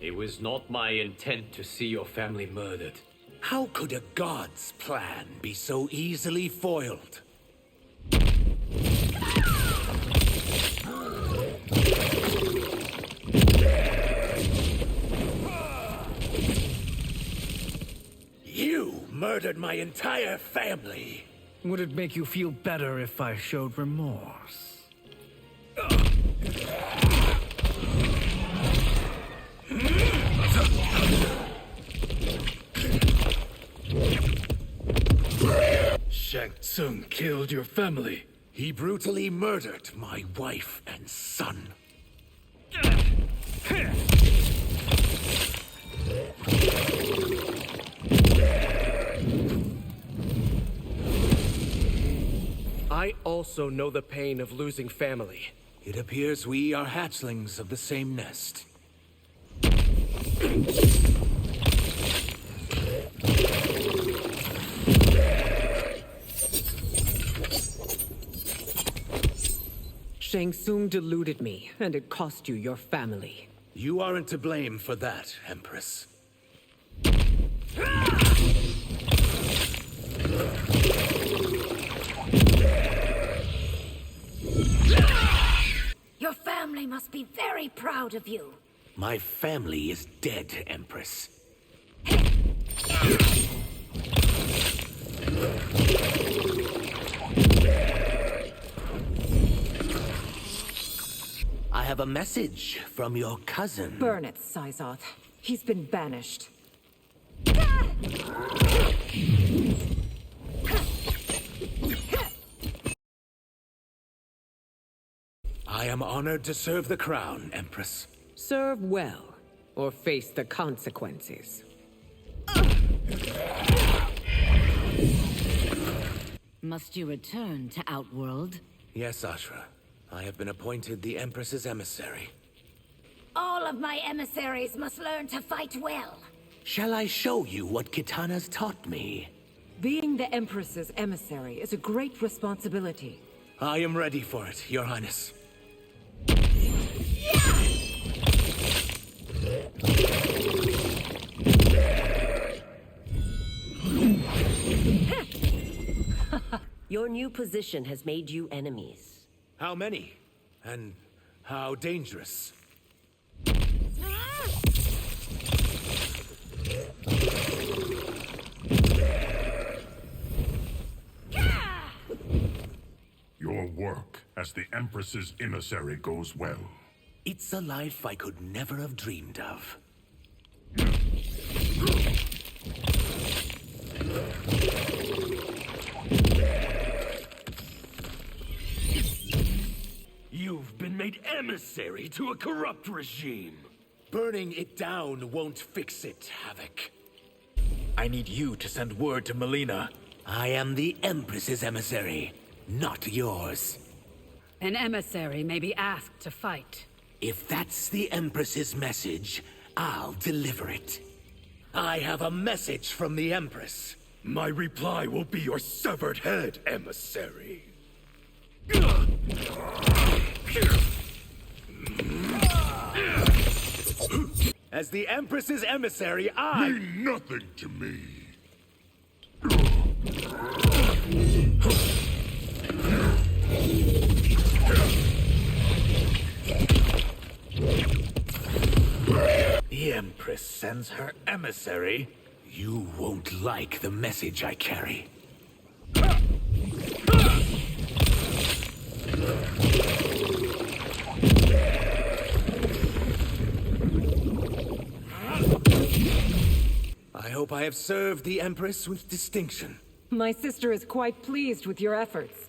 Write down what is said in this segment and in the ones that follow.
It was not my intent to see your family murdered. How could a god's plan be so easily foiled? You murdered my entire family! Would it make you feel better if I showed remorse? Shang Tsung killed your family. He brutally murdered my wife and son. I also know the pain of losing family. It appears we are hatchlings of the same nest. Shang Tsung deluded me, and it cost you your family. You aren't to blame for that, Empress. Your family must be very proud of you. My family is dead, Empress. I have a message from your cousin. Burn it, Syzoth. He's been banished. I am honored to serve the crown, Empress. Serve well, or face the consequences. Must you return to Outworld? Yes, Ashrah. I have been appointed the Empress's emissary. All of my emissaries must learn to fight well. Shall I show you what Kitana's taught me? Being the Empress's emissary is a great responsibility. I am ready for it, Your Highness. Your new position has made you enemies. How many? And how dangerous? Your work as the Empress's emissary goes well. It's a life I could never have dreamed of. You've been made emissary to a corrupt regime. Burning it down won't fix it, Havik. I need you to send word to Mileena. I am the Empress's emissary, not yours. An emissary may be asked to fight. If that's the Empress's message, I'll deliver it. I have a message from the Empress. My reply will be your severed head, emissary. As the Empress's emissary, I... Mean nothing to me. The Empress sends her emissary. You won't like the message I carry. I hope I have served the Empress with distinction. My sister is quite pleased with your efforts.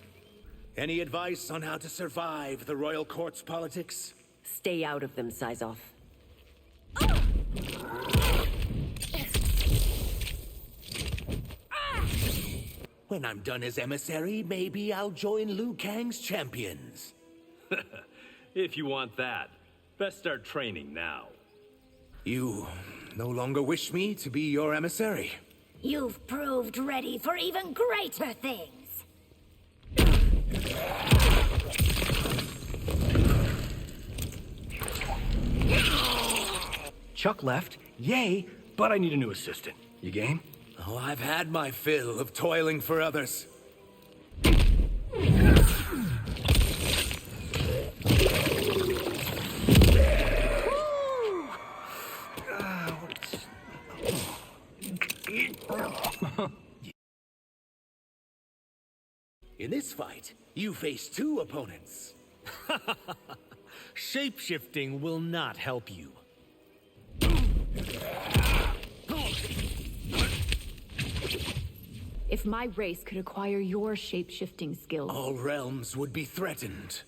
Any advice on how to survive the royal court's politics? Stay out of them, Syzoth. When I'm done as emissary, maybe I'll join Liu Kang's champions. If you want that, best start training now. You no longer wish me to be your emissary. You've proved ready for even greater things. Chuck left, yay, but I need a new assistant. You game? Oh, I've had my fill of toiling for others. In this fight, you face two opponents. Shapeshifting will not help you. If my race could acquire your shape-shifting skills... All realms would be threatened.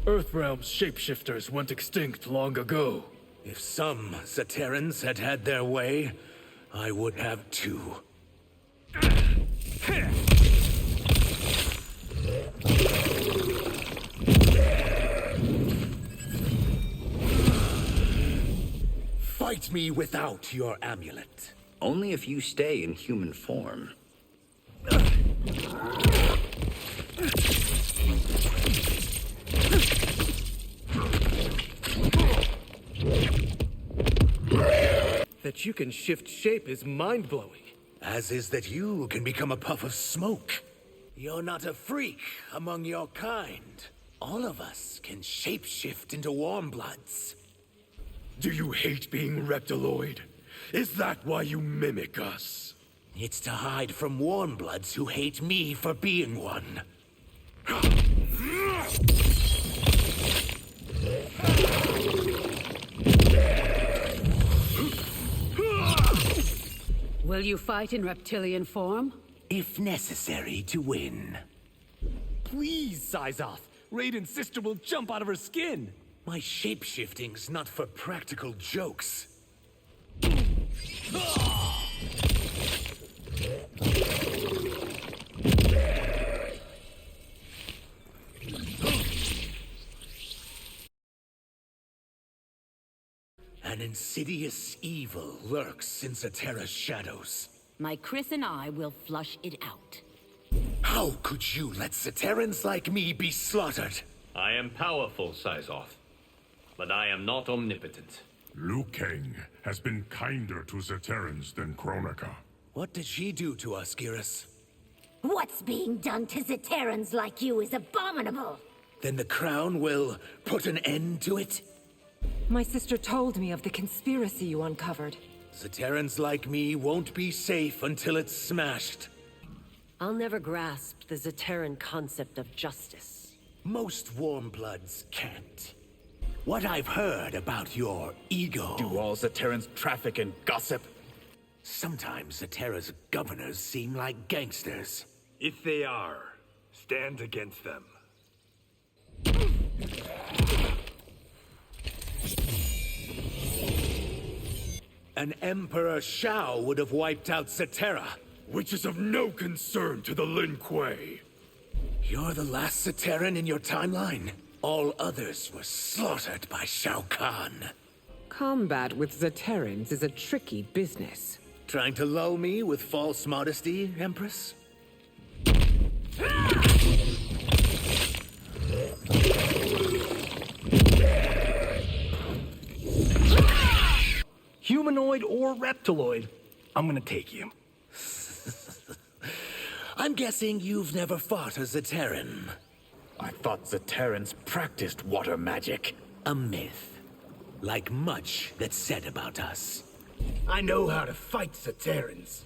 Earthrealm's shapeshifters went extinct long ago. If some Zaterrans had had their way, I would have too. Fight me without your amulet. Only if you stay in human form. That you can shift shape is mind-blowing. As is that you can become a puff of smoke. You're not a freak among your kind. All of us can shapeshift into warm bloods. Do you hate being reptiloid? Is that why you mimic us? It's to hide from warm bloods who hate me for being one. Will you fight in reptilian form? If necessary to win. Please, Syzoth. Raiden's sister will jump out of her skin. My shapeshifting's not for practical jokes. An insidious evil lurks in Zaterra's shadows. My Chris and I will flush it out. How could you let Zaterrans like me be slaughtered? I am powerful, Syzoth, but I am not omnipotent. Liu Kang has been kinder to Zaterrans than Kronika. What did she do to us, Geras? What's being done to Zaterrans like you is abominable. Then the crown will put an end to it? My sister told me of the conspiracy you uncovered. Zaterrans like me won't be safe until it's smashed. I'll never grasp the Zaterran concept of justice. Most warm bloods can't. What I've heard about your ego... Do all Zaterrans traffic in gossip? Sometimes Zaterra's governors seem like gangsters. If they are, stand against them. An Emperor Shao would have wiped out Zaterra. Which is of no concern to the Lin Kuei. You're the last Zaterran in your timeline. All others were slaughtered by Shao Kahn. Combat with Zaterrans is a tricky business. Trying to lull me with false modesty, Empress? Humanoid or reptiloid, I'm gonna take you. I'm guessing you've never fought a Zaterran. I thought Zaterrans practiced water magic. A myth. Like much that's said about us. I know how to fight Zaterrans.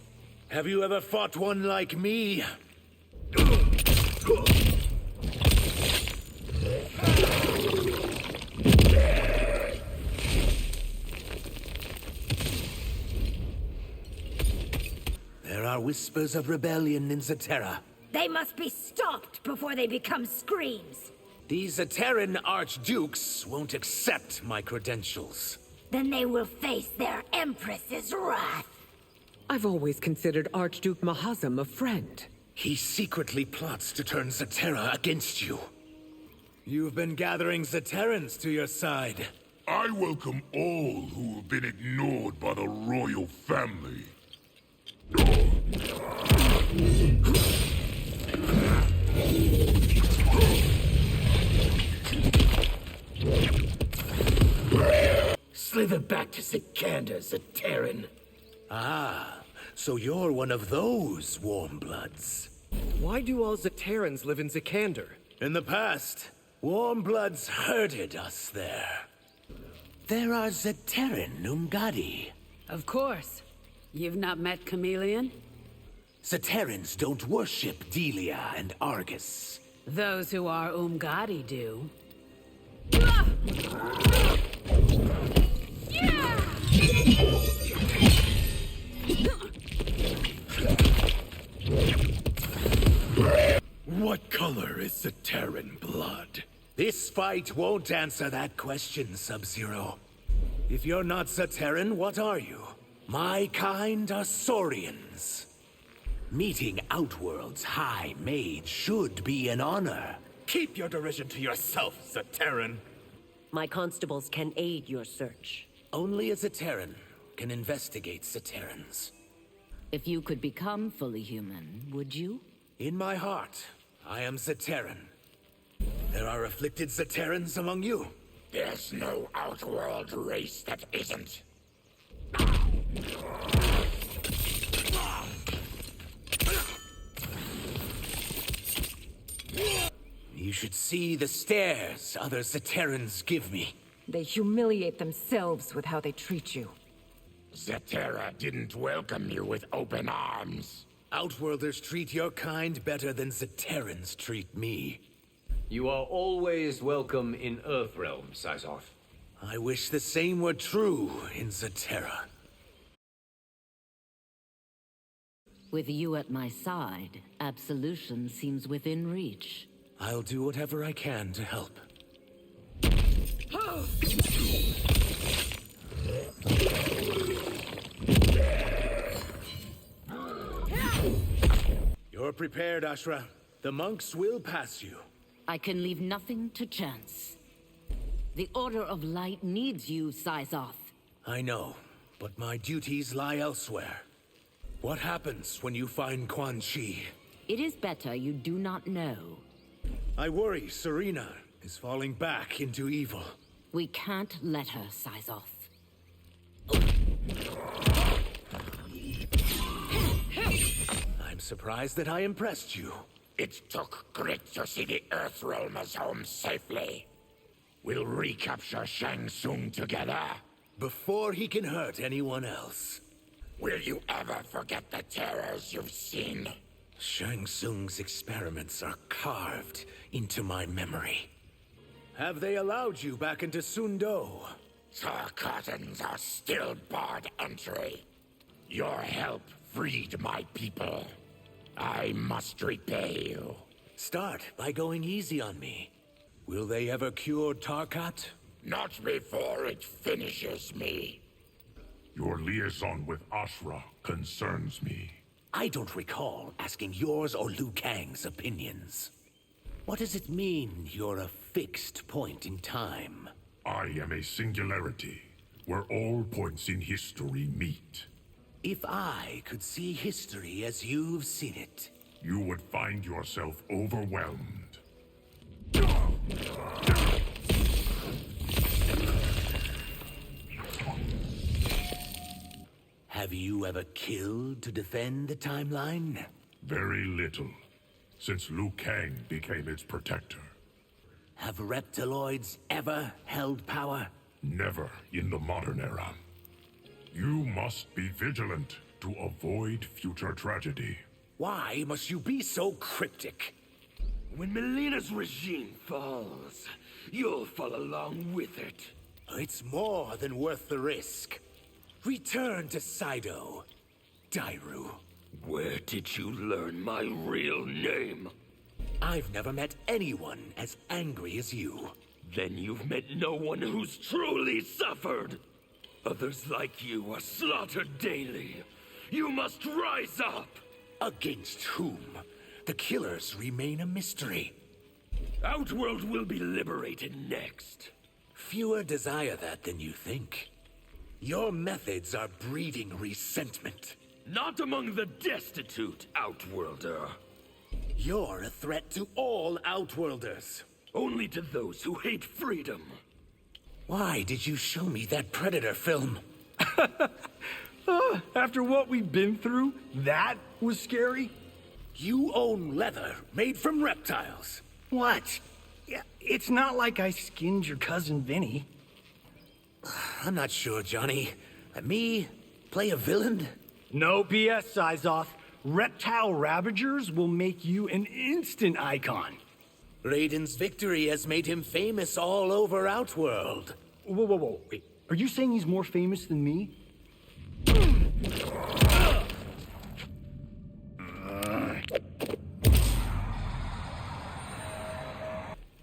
Have you ever fought one like me? There are whispers of rebellion in Zaterra. They must be stopped before they become screams. These Zaterran archdukes won't accept my credentials. Then they will face their Empress's wrath. I've always considered Archduke Mahazam a friend. He secretly plots to turn Zaterra against you. You've been gathering Zaterrans to your side. I welcome all who have been ignored by the royal family. Slither back to Sikander, Zaterran. Ah, so you're one of those warm bloods. Why do all Zaterrans live in Sikander? In the past, warm bloods herded us there. There are Zaterran Umgadi. Of course. You've not met Chameleon? Zaterrans don't worship Delia and Argus. Those who are Umgadi do. What color is Zaterran blood? This fight won't answer that question, Sub-Zero. If you're not Zaterran, what are you? My kind are Saurians. Meeting Outworld's High Mage should be an honor. Keep your derision to yourself, Zaterran. My constables can aid your search. Only a Zaterran can investigate Zaterrans. If you could become fully human, would you? In my heart, I am Zaterran. There are afflicted Zaterrans among you. There's no Outworld race that isn't. You should see the stares other Zaterrans give me. They humiliate themselves with how they treat you. Zaterra didn't welcome you with open arms. Outworlders treat your kind better than Zaterrans treat me. You are always welcome in Earthrealm, Syzoth. I wish the same were true in Zaterra. With you at my side, absolution seems within reach. I'll do whatever I can to help. You're prepared, Ashrah. The monks will pass you. I can leave nothing to chance. The Order of Light needs you, Syzoth. I know, but my duties lie elsewhere. What happens when you find Quan Chi? It is better you do not know. I worry Serena is falling back into evil. We can't let her, Syzoth. I'm surprised that I impressed you. It took grit to see the Earthrealmers home safely. We'll recapture Shang Tsung together. Before he can hurt anyone else. Will you ever forget the terrors you've seen? Shang Tsung's experiments are carved into my memory. Have they allowed you back into Sundo? The curtains are still barred entry. Your help freed my people. I must repay you. Start by going easy on me. Will they ever cure Tarkat? Not before it finishes me. Your liaison with Ashrah concerns me. I don't recall asking yours or Liu Kang's opinions. What does it mean you're a fixed point in time? I am a singularity, where all points in history meet. If I could see history as you've seen it, you would find yourself overwhelmed. Have you ever killed to defend the timeline? Very little, since Liu Kang became its protector. Have reptiloids ever held power? Never in the modern era. You must be vigilant to avoid future tragedy. Why must you be so cryptic? When Mileena's regime falls, you'll fall along with it. It's more than worth the risk. Return to Saido, Dairu. Where did you learn my real name? I've never met anyone as angry as you. Then you've met no one who's truly suffered. Others like you are slaughtered daily. You must rise up! Against whom? The killers remain a mystery. Outworld will be liberated next. Fewer desire that than you think. Your methods are breeding resentment. Not among the destitute, Outworlder. You're a threat to all Outworlders. Only to those who hate freedom. Why did you show me that Predator film? After what we've been through, that was scary? You own leather made from reptiles. What? Yeah, it's not like I skinned your cousin Vinny. I'm not sure, Johnny. Me? Play a villain? No BS, Syzoth. Reptile Ravagers will make you an instant icon. Raiden's victory has made him famous all over Outworld. Whoa. Wait. Are you saying he's more famous than me?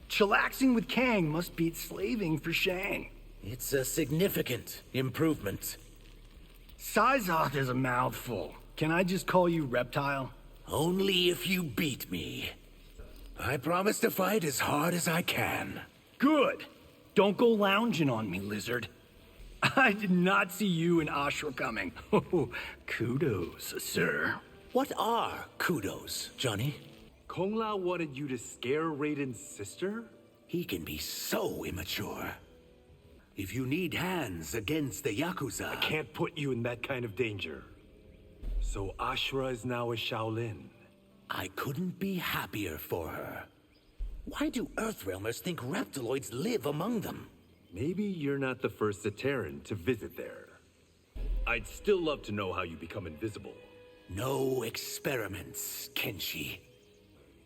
Chillaxing with Kang must beat slaving for Shang. It's a significant improvement. Syzoth is a mouthful. Can I just call you Reptile? Only if you beat me. I promise to fight as hard as I can. Good. Don't go lounging on me, lizard. I did not see you and Ashrah coming. Oh, kudos, sir. What are kudos, Johnny? Kung Lao wanted you to scare Raiden's sister? He can be so immature. If you need hands against the Yakuza... I can't put you in that kind of danger. So Ashrah is now a Shaolin. I couldn't be happier for her. Why do Earthrealmers think reptiloids live among them? Maybe you're not the first Zaterran to visit there. I'd still love to know how you become invisible. No experiments, Kenshi.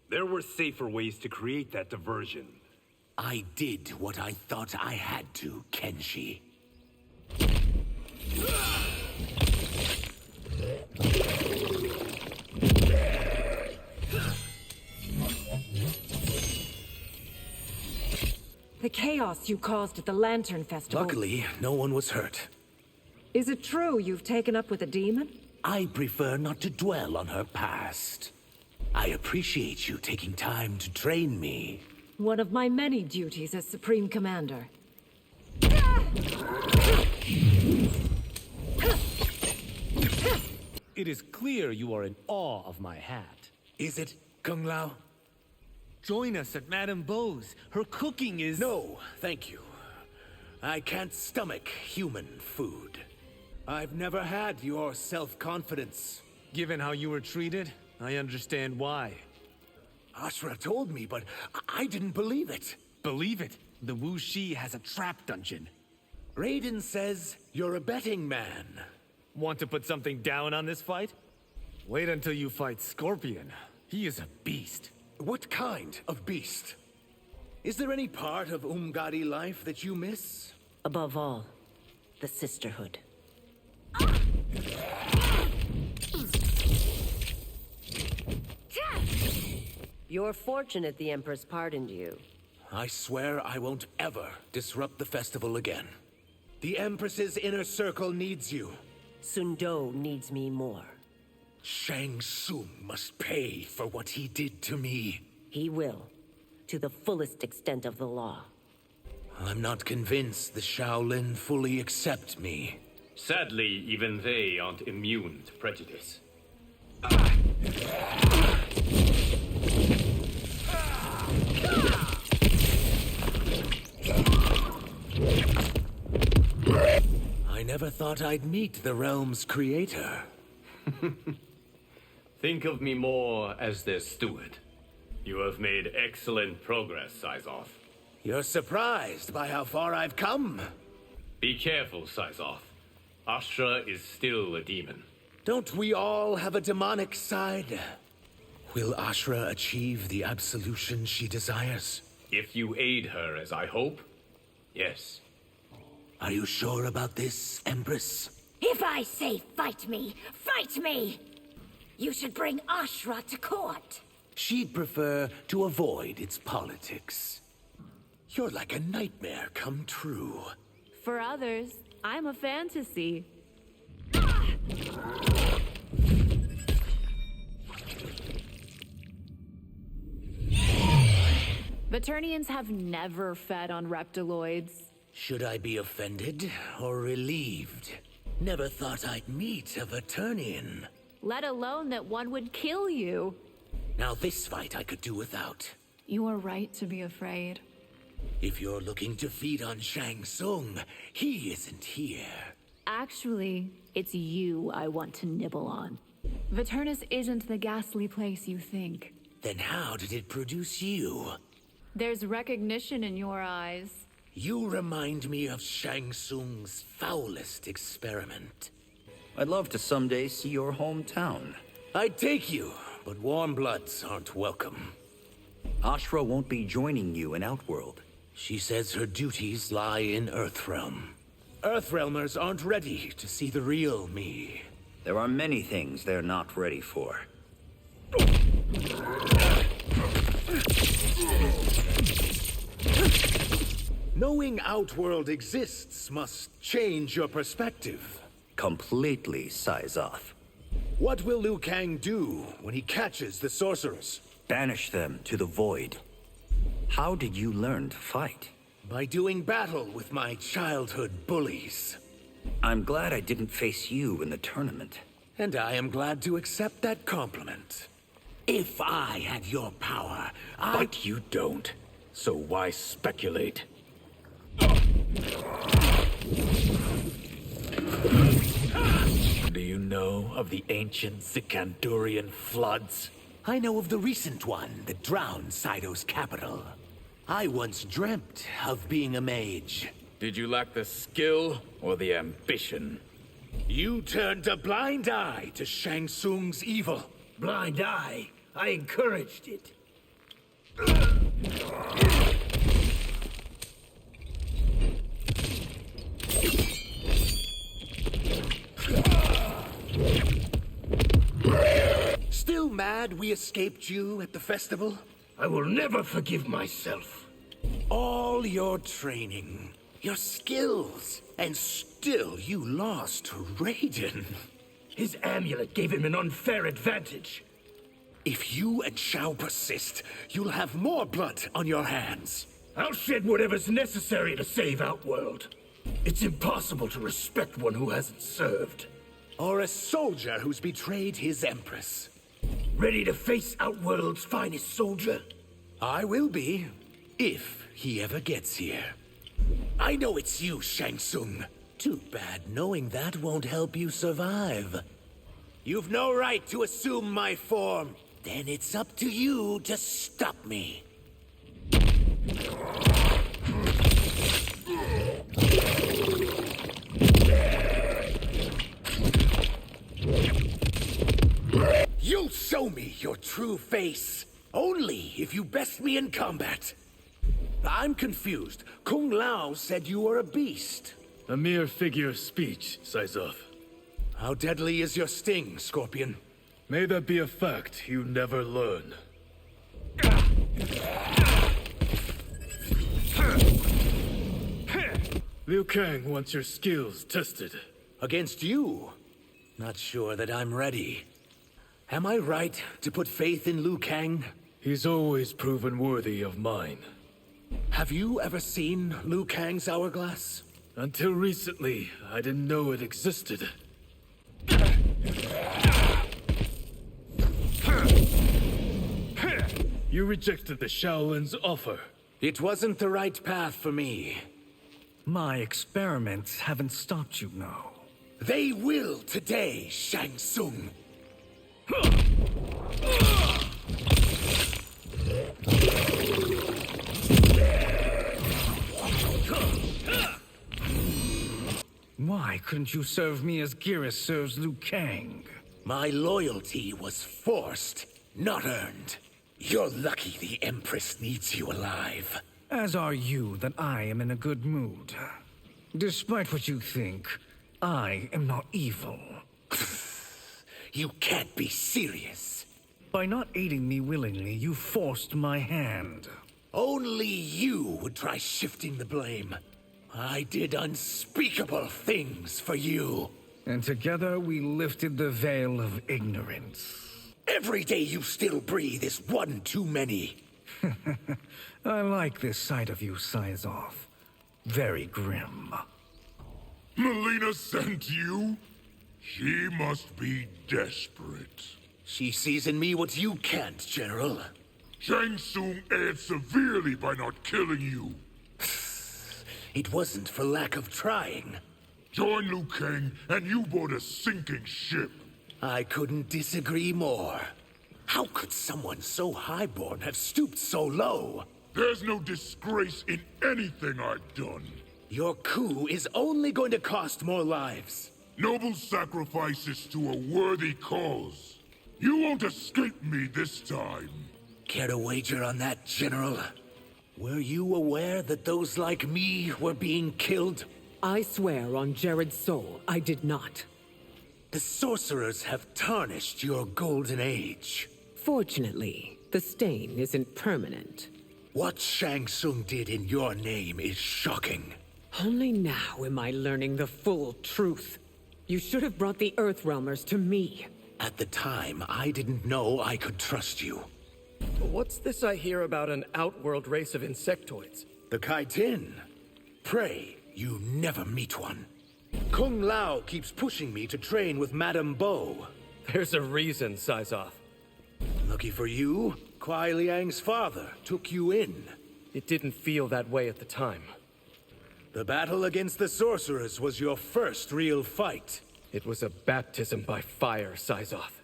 There were safer ways to create that diversion. I did what I thought I had to, Kenshi. The chaos you caused at the Lantern Festival... Luckily, no one was hurt. Is it true you've taken up with a demon? I prefer not to dwell on her past. I appreciate you taking time to train me. One of my many duties as Supreme Commander. It is clear you are in awe of my hat. Is it, Kung Lao? Join us at Madame Beau's. Her cooking is... No, thank you. I can't stomach human food. I've never had your self-confidence. Given how you were treated, I understand why. Ashrah told me, but I didn't believe it. Believe it? The Wu Shi has a trap dungeon. Raiden says you're a betting man. Want to put something down on this fight? Wait until you fight Scorpion. He is a beast. What kind of beast? Is there any part of Umgadi life that you miss? Above all, the sisterhood. You're fortunate the Empress pardoned you. I swear I won't ever disrupt the festival again. The Empress's inner circle needs you. Sun Do needs me more. Shang Tsung must pay for what he did to me. He will, to the fullest extent of the law. I'm not convinced the Shaolin fully accept me. Sadly, even they aren't immune to prejudice. I never thought I'd meet the realm's creator. Think of me more as their steward. You have made excellent progress, Syzoth. You're surprised by how far I've come. Be careful, Syzoth. Ashrah is still a demon. Don't we all have a demonic side? Will Ashrah achieve the absolution she desires? If you aid her, as I hope, yes. Are you sure about this, Empress? If I say fight me, fight me! You should bring Ashrah to court. She'd prefer to avoid its politics. You're like a nightmare come true. For others, I'm a fantasy. Vaternians have never fed on reptiloids. Should I be offended or relieved? Never thought I'd meet a Vaternian. Let alone that one would kill you. Now this fight I could do without. You are right to be afraid. If you're looking to feed on Shang Tsung, he isn't here. Actually, it's you I want to nibble on. Veternus isn't the ghastly place you think. Then how did it produce you? There's recognition in your eyes. You remind me of Shang Tsung's foulest experiment. I'd love to someday see your hometown. I'd take you, but warm bloods aren't welcome. Ashrah won't be joining you in Outworld. She says her duties lie in Earthrealm. Earthrealmers aren't ready to see the real me. There are many things they're not ready for. Knowing Outworld exists must change your perspective. Completely, Syzoth. What will Liu Kang do when he catches the sorcerers? Banish them to the void. How did you learn to fight? By doing battle with my childhood bullies. I'm glad I didn't face you in the tournament. And I am glad to accept that compliment. If I had your power, But you don't. So why speculate? Do you know of the ancient Sikandorian floods? I know of the recent one that drowned Sido's capital. I once dreamt of being a mage. Did you lack the skill or the ambition? You turned a blind eye to Shang Tsung's evil. Blind eye? I encouraged it. Still mad we escaped you at the festival? I will never forgive myself. All your training, your skills, and still you lost to Raiden. His amulet gave him an unfair advantage. If you and Shao persist, you'll have more blood on your hands. I'll shed whatever's necessary to save Outworld. It's impossible to respect one who hasn't served. Or a soldier who's betrayed his empress. Ready to face Outworld's finest soldier? I will be, if he ever gets here. I know it's you, Shang Tsung. Too bad knowing that won't help you survive. You've no right to assume my form. Then it's up to you to stop me. You'll show me your true face. Only if you best me in combat. I'm confused. Kung Lao said you were a beast. A mere figure of speech, Syzoth. How deadly is your sting, Scorpion? May that be a fact you never learn. Liu Kang wants your skills tested. Against you? Not sure that I'm ready. Am I right to put faith in Liu Kang? He's always proven worthy of mine. Have you ever seen Liu Kang's hourglass? Until recently, I didn't know it existed. You rejected the Shaolin's offer. It wasn't the right path for me. My experiments haven't stopped you now. They will today, Shang Tsung. Why couldn't you serve me as Geras serves Liu Kang? My loyalty was forced, not earned. You're lucky the Empress needs you alive. As are you that I am in a good mood. Despite what you think, I am not evil. You can't be serious. By not aiding me willingly, you forced my hand. Only you would try shifting the blame. I did unspeakable things for you. And together we lifted the veil of ignorance. Every day you still breathe is one too many. I like this side of you, Syzoth. Very grim. Mileena sent you? She must be desperate. She sees in me what you can't, General. Shang Tsung erred severely by not killing you. It wasn't for lack of trying. Join Liu Kang and you board a sinking ship. I couldn't disagree more. How could someone so highborn have stooped so low? There's no disgrace in anything I've done. Your coup is only going to cost more lives. Noble sacrifices to a worthy cause. You won't escape me this time. Care to wager on that, General? Were you aware that those like me were being killed? I swear on Jared's soul, I did not. The sorcerers have tarnished your golden age. Fortunately, the stain isn't permanent. What Shang Tsung did in your name is shocking. Only now am I learning the full truth. You should have brought the Earthrealmers to me. At the time, I didn't know I could trust you. What's this I hear about an outworld race of insectoids? The Kaitin. Pray you never meet one. Kung Lao keeps pushing me to train with Madame Bo. There's a reason, Syzoth. Lucky for you, Kuai Liang's father took you in. It didn't feel that way at the time. The battle against the sorcerers was your first real fight. It was a baptism by fire, Syzoth.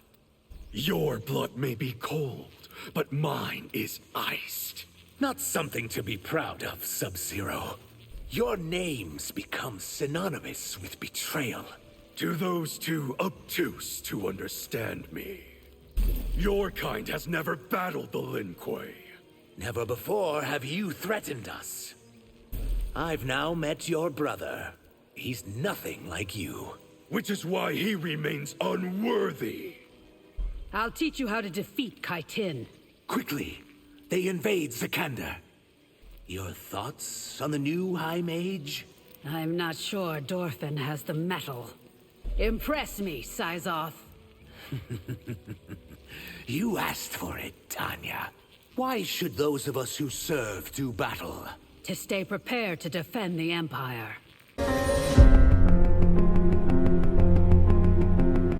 Your blood may be cold, but mine is iced. Not something to be proud of, Sub-Zero. Your name's become synonymous with betrayal. To those too obtuse to understand me. Your kind has never battled the Lin Kuei. Never before have you threatened us. I've now met your brother. He's nothing like you. Which is why he remains unworthy. I'll teach you how to defeat Kaitin. Quickly, they invade Zakanda. Your thoughts on the new High Mage? I'm not sure Dorfin has the mettle. Impress me, Syzoth. You asked for it, Tanya. Why should those of us who serve do battle? To stay prepared to defend the Empire.